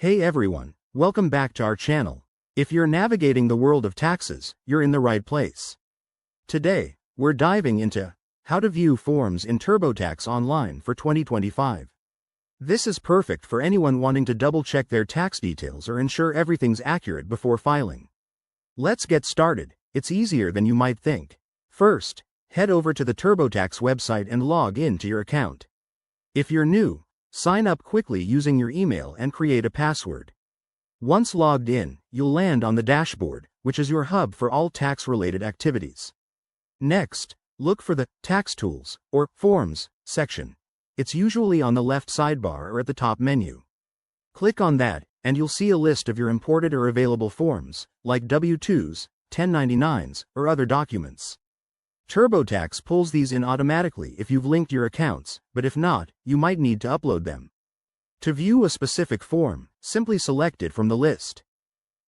Hey everyone, welcome back to our channel. If you're navigating the world of taxes, you're in the right place. Today, we're diving into how to view forms in TurboTax online for 2025. This is perfect for anyone wanting to double-check their tax details or ensure everything's accurate before filing. Let's get started. It's easier than you might think. First, head over to the TurboTax website and log in to your account. If you're new, sign up quickly using your email and create a password. Once logged in, you'll land on the dashboard, which is your hub for all tax-related activities. Next, look for the Tax Tools, or Forms, section. It's usually on the left sidebar or at the top menu. Click on that, and you'll see a list of your imported or available forms, like W-2s, 1099s, or other documents. TurboTax pulls these in automatically if you've linked your accounts, but if not, you might need to upload them. To view a specific form, simply select it from the list.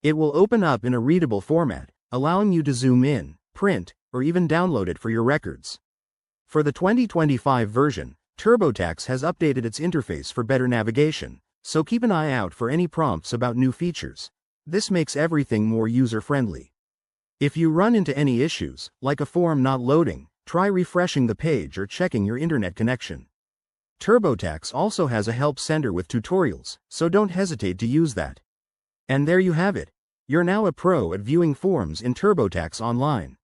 It will open up in a readable format, allowing you to zoom in, print, or even download it for your records. For the 2025 version, TurboTax has updated its interface for better navigation, so keep an eye out for any prompts about new features. This makes everything more user-friendly. If you run into any issues, like a form not loading, try refreshing the page or checking your internet connection. TurboTax also has a help center with tutorials, so don't hesitate to use that. And there you have it. You're now a pro at viewing forms in TurboTax online.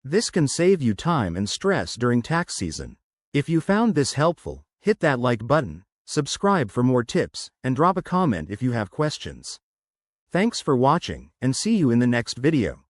This can save you time and stress during tax season. If you found this helpful, hit that like button, subscribe for more tips, and drop a comment if you have questions. Thanks for watching, and see you in the next video.